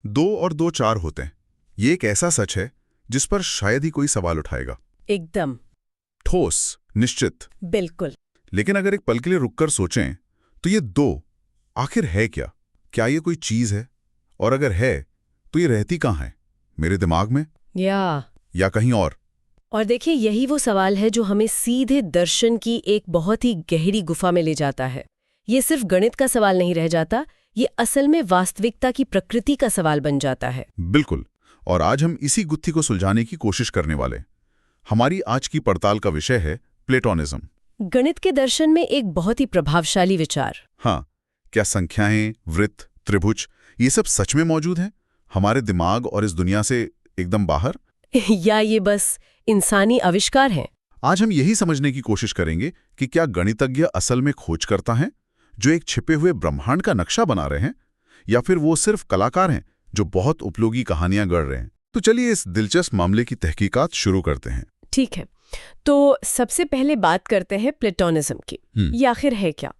2 और 2 4 होते हैं। ये एक ऐसा सच है जिस पर शायद ही कोई सवाल उठाएगा। एकदम। ठोस, निश्चित। बिल्कुल। लेकिन अगर एक पल के लिए रुककर सोचें तो ये 2 आखिर है क्या? क्या ये कोई चीज है? और अगर है तो ये रहती कहाँ है? मेरे दिमाग में या कहीं और देखिए, यही वो सवाल है जो हमें सीधे दर्शन की एक बहुत ही गहरी गुफा में ले जाता है। ये सिर्फ गणित का सवाल नहीं रह जाता, ये असल में वास्तविकता की प्रकृति का सवाल बन जाता है। बिल्कुल। और आज हम इसी गुत्थी को सुलझाने की कोशिश करने वाले। हमारी आज की पड़ताल का विषय है प्लेटोनिज्म। गणित के दर्शन में एक बहुत ही प्रभावशाली विचार। हाँ, क्या संख्याएं, वृत्त, त्रिभुज ये सब सच में मौजूद हैं हमारे दिमाग और इस दुनिया से एकदम बाहर? या ये बस इंसानी आविष्कार हैं? आज हम यही समझने की कोशिश करेंगे कि क्या गणितज्ञ असल में खोजकर्ता हैं जो एक छिपे हुए ब्रह्मांड का नक्शा बना रहे हैं, या फिर वो सिर्फ कलाकार हैं जो बहुत उपयोगी कहानियां गढ़ रहे हैं। तो चलिए इस दिलचस्प मामले की तहकीकात शुरू करते हैं। ठीक है, तो सबसे पहले बात करते हैं प्लेटोनिज्म की। ये आखिर है क्या?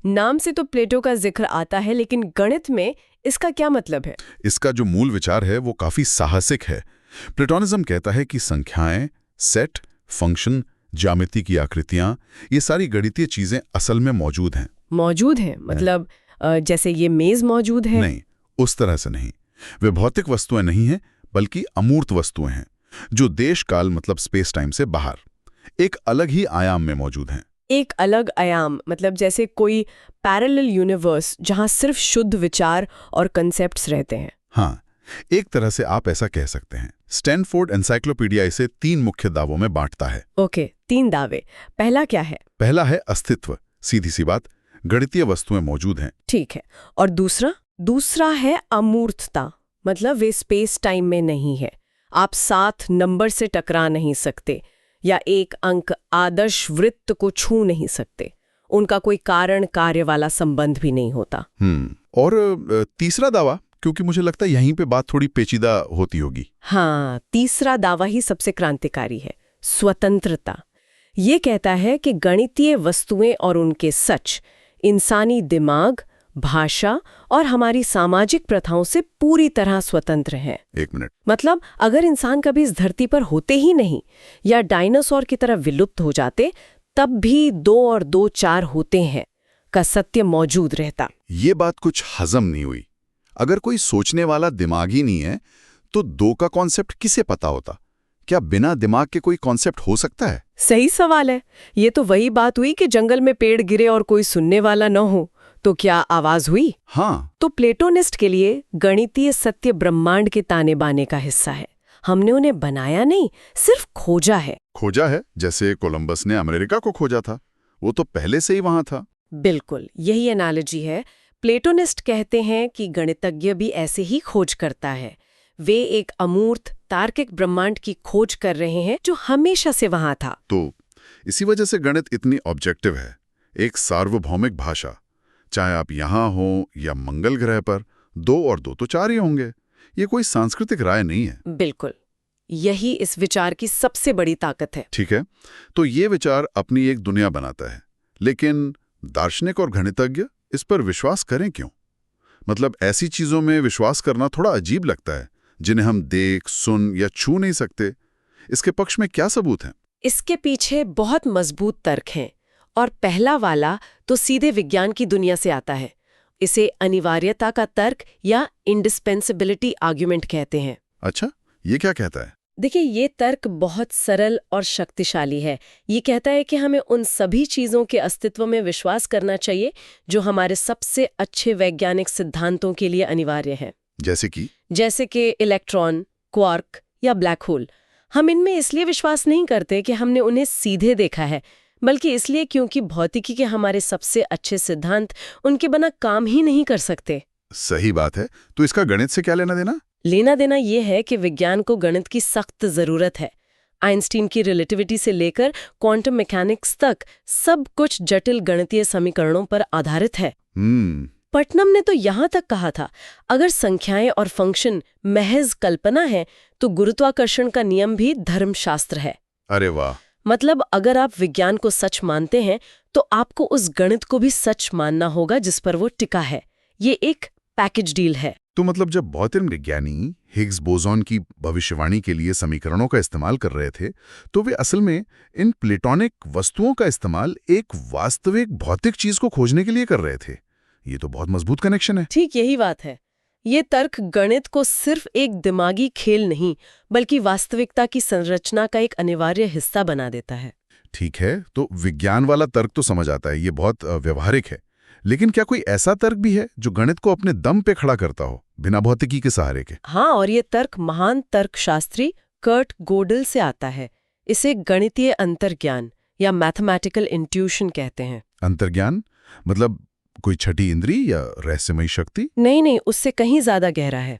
नाम से तो प्लेटो का जिक्र आता है, लेकिन गणित में इसका क्या मतलब है? इसका जो मूल विचार है वो काफी साहसिक है। प्लेटोनिज्म कहता है कि संख्याएं, सेट, फंक्शन, ज्यामिति की आकृतियां, ये सारी गणितीय चीजें असल में मौजूद हैं। मौजूद हैं मतलब जैसे ये मेज मौजूद है? नहीं, उस तरह से नहीं। वे भौतिक वस्तुएं नहीं हैं, बल्कि अमूर्त वस्तुएं हैं जो देश काल मतलब स्पेस टाइम से बाहर एक अलग ही आयाम में मौजूद हैं। एक अलग आयाम मतलब जैसे कोई पैरेलल यूनिवर्स जहां सिर्फ शुद्ध विचार और कंसेप्ट्स रहते हैं। हाँ, एक तरह से आप ऐसा कह सकते हैं। स्टैनफोर्ड एनसाइक्लोपीडिया इसे 3 मुख्य दावों में बांटता है। ओके, 3 दावे। पहला क्या है? पहला है अस्तित्व। सीधी सी बात, गणितीय वस्तुएं मौजूद हैं। ठीक है। और दूसरा है अमूर्तता, मतलब वे स्पेस टाइम में नहीं है। आप 7 नंबर से टकरा नहीं सकते या एक अंक आदर्श वृत्त को छू नहीं सकते। उनका कोई कारण कार्य वाला संबंध भी नहीं होता। और तीसरा दावा, क्योंकि मुझे लगता है यहीं पे बात थोड़ी पेचीदा होती होगी। हाँ, तीसरा दावा ही सबसे क्रांतिकारी है, स्वतंत्रता। ये कहता है कि गणितीय वस्तुएं और उनके सच इंसानी दिमाग, भाषा और हमारी सामाजिक प्रथाओं से पूरी तरह स्वतंत्र हैं। 1 मिनट। मतलब अगर इंसान कभी इस धरती पर होते ही नहीं या डायनासोर की तरह विलुप्त हो जाते, तब भी 2 और 2 4 होते हैं का सत्य मौजूद रहता। ये बात कुछ हजम नहीं हुई। अगर कोई सोचने वाला दिमाग ही नहीं है तो 2 का कॉन्सेप्ट किसे पता होता? क्या बिना दिमाग के कोई कॉन्सेप्ट हो सकता है? सही सवाल है। ये तो वही बात हुई कि जंगल में पेड़ गिरे और कोई सुनने वाला न हो तो क्या आवाज हुई? हाँ। तो प्लेटोनिस्ट के लिए गणितीय सत्य ब्रह्मांड के ताने बाने का हिस्सा है। हमने उन्हें बनाया नहीं, सिर्फ खोजा है। खोजा है, जैसे कोलंबस ने अमेरिका को खोजा था। वो तो पहले से ही वहां था। बिल्कुल, यही एनालॉजी है। प्लेटोनिस्ट कहते हैं कि गणितज्ञ भी ऐसे ही खोज करता है। वे एक अमूर्त तार्किक ब्रह्मांड की खोज कर रहे हैं जो हमेशा से वहां था। तो इसी वजह से गणित इतनी ऑब्जेक्टिव है, एक सार्वभौमिक भाषा। चाहे आप यहां हो या मंगल ग्रह पर, 2 और 2 तो 4 ही होंगे। ये कोई सांस्कृतिक राय नहीं है। बिल्कुल, यही इस विचार की सबसे बड़ी ताकत है। ठीक है, तो ये विचार अपनी एक दुनिया बनाता है, लेकिन दार्शनिक और गणितज्ञ इस पर विश्वास करें क्यों? मतलब ऐसी चीजों में विश्वास करना थोड़ा अजीब लगता है जिन्हें हम देख, सुन या छू नहीं सकते। इसके पक्ष में क्या सबूत हैं? इसके पीछे बहुत मजबूत तर्क हैं, और पहला वाला तो सीधे विज्ञान की दुनिया से आता है। इसे अनिवार्यता का तर्क या इंडिस्पेंसिबिलिटी आर्ग्यूमेंट कहते हैं। अच्छा, ये क्या कहता है? देखिए, ये तर्क बहुत सरल और शक्तिशाली है। ये कहता है कि हमें उन सभी चीजों के अस्तित्व में विश्वास करना चाहिए जो हमारे सबसे अच्छे वैज्ञानिक सिद्धांतों के लिए अनिवार्य हैं। जैसे कि इलेक्ट्रॉन, क्वार्क या ब्लैक होल। हम इनमें इसलिए विश्वास नहीं करते कि हमने उन्हें सीधे देखा है, बल्कि इसलिए क्योंकि भौतिकी के हमारे सबसे अच्छे सिद्धांत उनके बिना काम ही नहीं कर सकते। सही बात है। तो इसका गणित से क्या लेना देना? लेना देना ये है कि विज्ञान को गणित की सख्त जरूरत है। आइंस्टीन की रिलेटिविटी से लेकर क्वांटम मैकेनिक्स तक सब कुछ जटिल गणितीय समीकरणों पर आधारित है। पटनम ने तो यहां तक कहा था, अगर संख्याएं और फंक्शन महज कल्पना है तो गुरुत्वाकर्षण का नियम भी धर्मशास्त्र है। अरे वाह! मतलब अगर आप विज्ञान को सच मानते हैं तो आपको उस गणित को भी सच मानना होगा जिस पर वो टिका है। ये एक पैकेज डील है। तो मतलब जब भौतिक विज्ञानी हिग्स बोसॉन की भविष्यवाणी के लिए समीकरणों का इस्तेमाल कर रहे थे, तो वे असल में इन प्लेटोनिक वस्तुओं का इस्तेमाल एक वास्तविक भौतिक चीज को खोजने के लिए कर रहे थे। ये तो बहुत मजबूत कनेक्शन है। ठीक यही बात है। ये तर्क गणित को सिर्फ एक दिमागी खेल नहीं, बल्कि वास्तविकता की संरचना का एक अनिवार्य हिस्सा बना देता है। ठीक है, तो विज्ञान वाला तर्क तो समझ आता है, ये बहुत व्यवहारिक है। लेकिन क्या कोई ऐसा तर्क भी है जो गणित को अपने दम पे खड़ा करता हो, बिना भौतिकी के सहारे के? हाँ, और ये तर्क महान तर्कशास्त्री कर्ट गोडल से आता है। इसे गणितीय अंतर्ज्ञान या मैथमेटिकल इंट्यूशन कहते हैं। अंतर्ज्ञान मतलब कोई छठी इंद्री या रहस्यमयी शक्ति? नहीं, उससे कहीं ज्यादा गहरा है।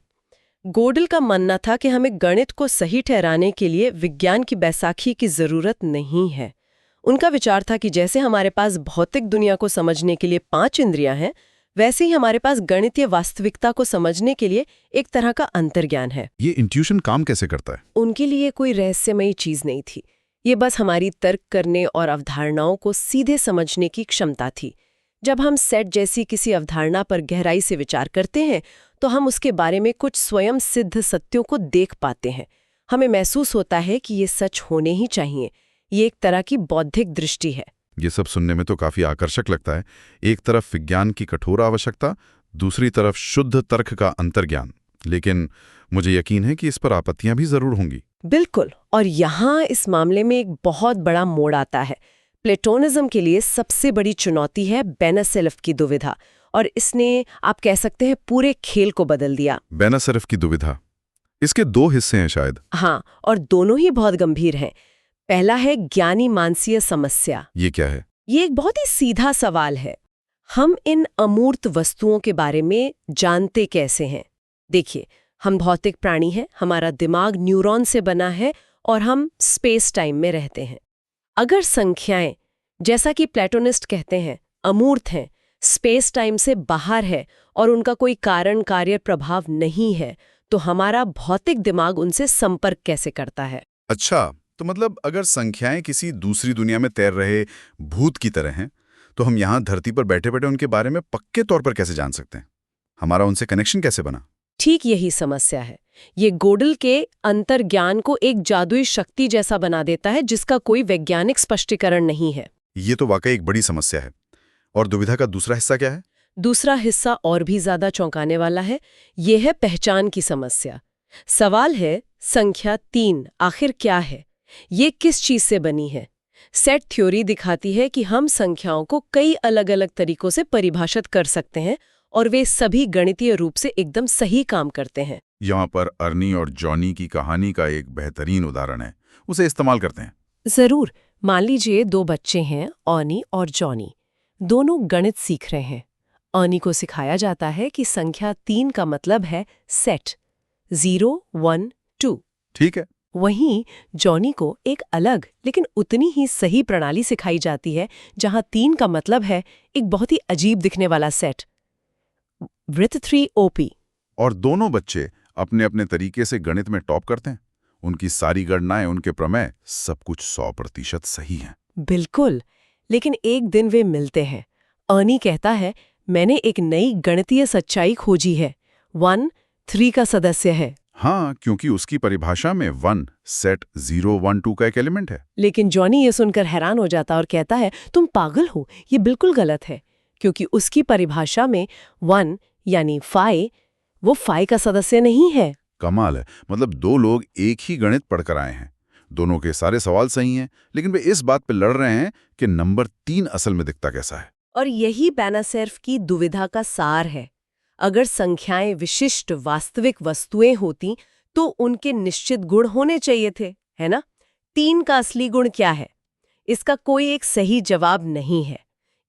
गोडल का मानना था कि हमें गणित को सही ठहराने के लिए विज्ञान की बैसाखी की जरूरत नहीं है। उनका विचार था कि जैसे हमारे पास भौतिक दुनिया को समझने के लिए 5 इंद्रियां हैं, वैसे ही हमारे पास गणितीय वास्तविकता को समझने के लिए एक तरह का अंतर्ज्ञान है। ये इंट्यूशन काम कैसे करता है? उनके लिए कोई रहस्यमयी चीज नहीं थी। ये बस हमारी तर्क करने और अवधारणाओं को सीधे समझने की क्षमता थी। जब हम सेट जैसी किसी अवधारणा पर गहराई से विचार करते हैं, तो हम उसके बारे में कुछ स्वयं सिद्ध सत्यों को देख पाते हैं। हमें महसूस होता है कि ये सच होने ही चाहिए। ये एक तरह की बौद्धिक दृष्टि है। ये सब सुनने में तो काफी आकर्षक लगता है। एक तरफ विज्ञान की कठोर आवश्यकता, दूसरी तरफ शुद्ध तर्क का अंतर्ज्ञान। लेकिन मुझे यकीन है कि इस पर आपत्तियां भी जरूर होंगी। बिल्कुल, और यहाँ इस मामले में एक बहुत बड़ा मोड़ आता है। प्लेटोनिज्म के लिए सबसे बड़ी चुनौती है बेनासेल्फ की दुविधा, और इसने, आप कह सकते हैं, पूरे खेल को बदल दिया। बेनासेल्फ की दुविधा, इसके 2 हिस्से हैं शायद। हाँ, और दोनों ही बहुत गंभीर हैं। पहला है ज्ञानी मानसीय समस्या। ये क्या है? ये एक बहुत ही सीधा सवाल है। हम इन अमूर्त वस्तुओं के बारे में जानते कैसे हैं? देखिए, हम भौतिक प्राणी हैं, हमारा दिमाग न्यूरॉन से बना है और हम स्पेस टाइम में रहते हैं। अगर संख्याएं, जैसा कि प्लेटोनिस्ट कहते हैं, अमूर्त हैं, स्पेस टाइम से बाहर है और उनका कोई कारण कार्य प्रभाव नहीं है, तो हमारा भौतिक दिमाग उनसे संपर्क कैसे करता है? अच्छा, तो मतलब अगर संख्याएं किसी दूसरी दुनिया में तैर रहे भूत की तरह हैं, तो हम यहाँ धरती पर बैठे-बैठे उनके बारे में पक्के तौर पर कैसे जान सकते हैं? हमारा उनसे कनेक्शन कैसे बना? ठीक यही समस्या है। ये गोडल के अंतर्ज्ञान को एक जादुई शक्ति जैसा बना देता है, जिसका कोई वैज्ञानिक स्पष्टीकरण नहीं है। ये तो वाकई एक बड़ी समस्या है। और दुविधा का दूसरा हिस्सा क्या है? दूसरा हिस्सा और भी ज्यादा चौंकाने वाला है। ये है पहचान की समस्या। सवाल है, संख्या 3 आखिर क्या है? ये किस चीज से बनी है? सेट थ्योरी दिखाती है कि हम संख्याओं को कई अलग-अलग तरीकों से परिभाषित कर सकते हैं और वे सभी गणितीय रूप से एकदम सही काम करते हैं। यहाँ पर अर्नी और जॉनी की कहानी का एक बेहतरीन उदाहरण है, उसे इस्तेमाल करते हैं। जरूर। मान लीजिए 2 बच्चे हैं, अर्नी और जॉनी। दोनों गणित सीख रहे हैं। अर्नी को सिखाया जाता है कि संख्या 3 का मतलब है सेट 0, 1, 2। ठीक है। वहीं जॉनी को एक अलग लेकिन उतनी ही सही प्रणाली सिखाई जाती है, जहां 3 का मतलब है एक बहुत ही अजीब दिखने वाला सेट, वृत्त 3 OP। और दोनों बच्चे अपने अपने तरीके से गणित में टॉप करते हैं। उनकी सारी गणनाएं, उनके प्रमेय, सब कुछ 100% सही हैं। बिल्कुल। लेकिन एक दिन वे मिलते हैं। अर्नी कहता है, मैंने एक नई गणितीय सच्चाई खोजी है। 1 3 का सदस्य है। हाँ, क्योंकि उसकी परिभाषा में 1 सेट 0, 1, 2 का एक एलिमेंट है। लेकिन जॉनी ये सुनकर हैरान हो जाता और कहता है, तुम पागल हो, ये बिल्कुल गलत है। क्योंकि उसकी परिभाषा में 1 यानी फाई, वो फाई का सदस्य नहीं है। कमाल है। मतलब 2 लोग एक ही गणित पढ़कर आए हैं, दोनों के सारे सवाल सही हैं, लेकिन वे इस बात पे लड़ रहे हैं कि नंबर 3 असल में दिखता कैसा है। और यही बेनासेल्फ की दुविधा का सार है। अगर संख्याएं विशिष्ट वास्तविक वस्तुएं होती, तो उनके निश्चित गुण होने चाहिए थे, है ना? 3 का असली गुण क्या है? इसका कोई एक सही जवाब नहीं है।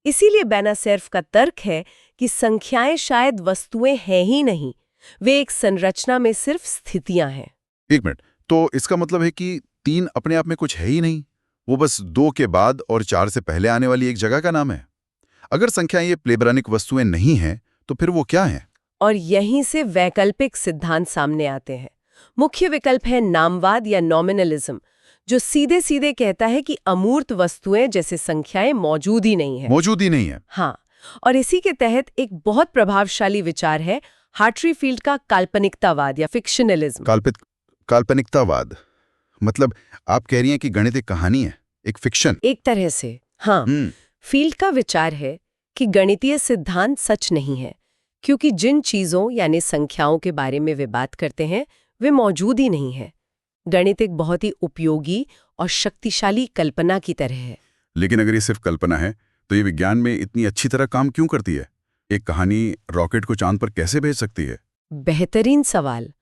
इसीलिए बेनासेल्फ का तर्क है कि संख्याएं शायद वस्तुएं हैं ही नहीं, वे एक संरचना में सिर्फ स्थितियां हैं। 1 मिनट, तो इसका मतलब है कि 3 अपने आप में कुछ है ही नहीं, वो बस 2 के बाद और 4 से पहले आने वाली एक जगह का नाम है। अगर संख्याएं ये प्लेबरानिक वस्तुएं नहीं हैं, तो फिर वो क्या हैं? और यहीं से वैकल्पिक सिद्धांत सामने आते हैं। मुख्य विकल्प है नामवाद या नॉमिनलिज्म, जो सीधे सीधे कहता है कि अमूर्त वस्तुएं जैसे संख्याएं मौजूद ही नहीं है। मौजूद ही नहीं है। हाँ, और इसी के तहत एक बहुत प्रभावशाली विचार है हार्ट्री फील्ड का काल्पनिकतावाद या फिक्शनलिज्म। काल्पनिकतावाद मतलब आप कह रही हैं कि गणित एक कहानी है, एक फिक्शन। एक तरह से, हाँ। फील्ड का विचार है कि गणितीय सिद्धांत सच नहीं है, क्योंकि जिन चीजों यानी संख्याओं के बारे में वे बात करते हैं वे मौजूद ही नहीं है। गणित एक बहुत ही उपयोगी और शक्तिशाली कल्पना की तरह है। लेकिन अगर ये सिर्फ कल्पना है तो ये विज्ञान में इतनी अच्छी तरह काम क्यों करती है? एक कहानी रॉकेट को चांद पर कैसे भेज सकती है? बेहतरीन सवाल।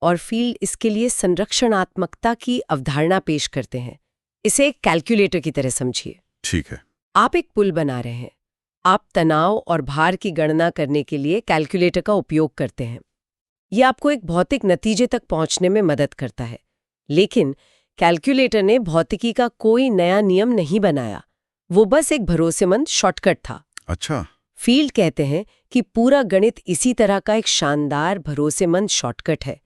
और फील्ड इसके लिए संरक्षणात्मकता की अवधारणा पेश करते हैं। इसे एक कैलकुलेटर की तरह समझिए। ठीक है। आप एक पुल बना रहे हैं। आप तनाव और भार की गणना करने के लिए कैलकुलेटर का उपयोग करते हैं। ये आपको एक भौतिक नतीजे तक पहुंचने में मदद करता है। लेकिन कैलकुलेटर ने भौतिकी का कोई नया नियम नहीं बनाया, वो बस एक भरोसेमंद शॉर्टकट था। अच्छा। फील्ड कहते हैं कि पूरा गणित इसी तरह का एक शानदार भरोसेमंद शॉर्टकट है।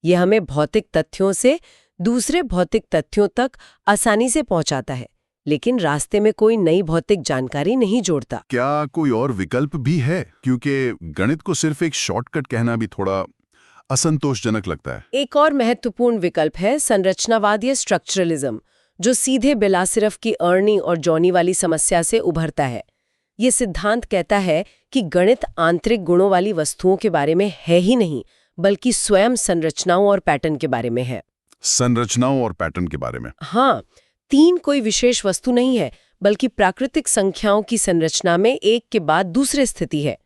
यह हमें भौतिक तथ्यों से दूसरे भौतिक तथ्यों तक आसानी से पहुंचाता है, लेकिन रास्ते में कोई नई भौतिक जानकारी नहीं जोड़ता। क्या कोई और विकल्प भी है? क्योंकि गणित को सिर्फ एक शॉर्टकट कहना भी थोड़ा असंतोषजनक लगता है। एक और महत्वपूर्ण विकल्प है संरचनावाद या स्ट्रक्चरलिज्म, जो सीधे बिलासिरफ की अर्नी और जॉनी वाली समस्या से उभरता है। ये सिद्धांत कहता है कि गणित आंतरिक गुणों वाली वस्तुओं के बारे में है ही नहीं, बल्कि स्वयं संरचनाओं और पैटर्न के बारे में है। संरचनाओं और पैटर्न के बारे में? हाँ, तीन कोई विशेष वस्तु नहीं है, बल्कि प्राकृतिक संख्याओं की संरचना में एक के बाद दूसरे स्थिति है।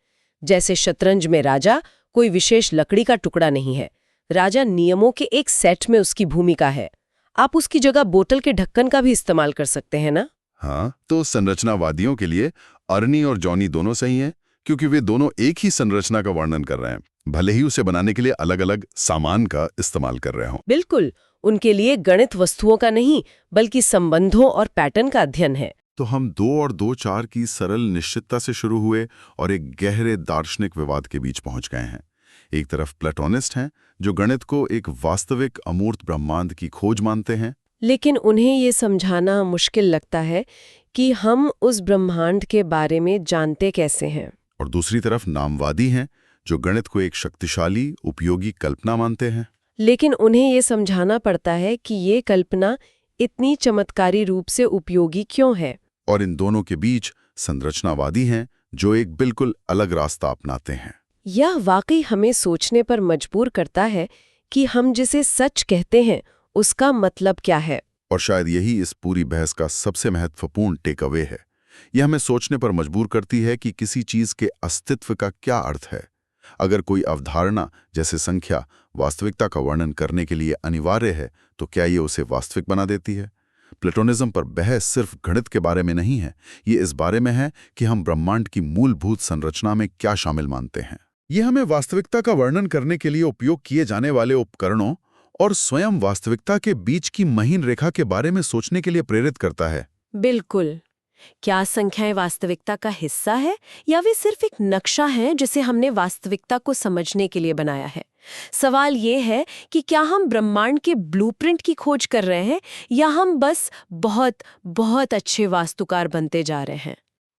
जैसे शतरंज में राजा कोई विशेष लकड़ी का टुकड़ा नहीं है, राजा नियमों के एक सेट में उसकी भूमिका है। आप उसकी जगह बोतल के ढक्कन का भी इस्तेमाल कर सकते हैं ना? हाँ, तो संरचनावादियों के लिए अर्नी और जॉनी दोनों सही हैं, क्योंकि वे दोनों एक ही संरचना का वर्णन कर रहे हैं, भले ही उसे बनाने के लिए अलग-अलग सामान का इस्तेमाल कर रहे हों। बिल्कुल, उनके लिए गणित वस्तुओं का नहीं, बल्कि संबंधों और पैटर्न का अध्ययन है। तो हम 2 और 2 4 की सरल निश्चितता से शुरू हुए और एक गहरे दार्शनिक विवाद के बीच पहुंच गए हैं। एक तरफ प्लेटोनिस्ट हैं, जो गणित को एक वास्तविक अमूर्त ब्रह्मांड की खोज मानते हैं, लेकिन उन्हें ये समझाना मुश्किल लगता है कि हम उस ब्रह्मांड के बारे में जानते कैसे हैं। और दूसरी तरफ नामवादी हैं, जो गणित को एक शक्तिशाली, उपयोगी कल्पना मानते हैं। लेकिन उन्हें ये समझाना पड़ता है कि ये कल्पना इतनी चमत्कारी रूप से उपयोगी क्यों है। और इन दोनों के बीच संरचनावादी हैं, जो एक बिल्कुल अलग रास्ता अपनाते हैं। यह वाकई हमें सोचने पर मजबूर करता है कि हम जिसे सच कहते हैं उसका मतलब क्या है। और शायद यही इस पूरी बहस का सबसे महत्वपूर्ण टेक अवे है। यह हमें सोचने पर मजबूर करती है कि किसी चीज के अस्तित्व का क्या अर्थ है। अगर कोई अवधारणा जैसे संख्या वास्तविकता का वर्णन करने के लिए अनिवार्य है, तो क्या ये उसे वास्तविक बना देती है? प्लेटोनिज्म पर बहस सिर्फ गणित के बारे में नहीं है, ये इस बारे में है कि हम ब्रह्मांड की मूलभूत संरचना में क्या शामिल मानते हैं। ये हमें वास्तविकता का वर्णन करने के लिए उपयोग किए जाने वाले उपकरणों और स्वयं वास्तविकता के बीच की महीन रेखा के बारे में सोचने के लिए प्रेरित करता है। बिल्कुल। क्या संख्याएं वास्तविकता का हिस्सा है या वे सिर्फ एक नक्शा है जिसे हमने वास्तविकता को समझने के लिए बनाया है? सवाल ये है कि क्या हम ब्रह्मांड के ब्लूप्रिंट की खोज कर रहे हैं या हम बस बहुत बहुत अच्छे वास्तुकार बनते जा रहे हैं।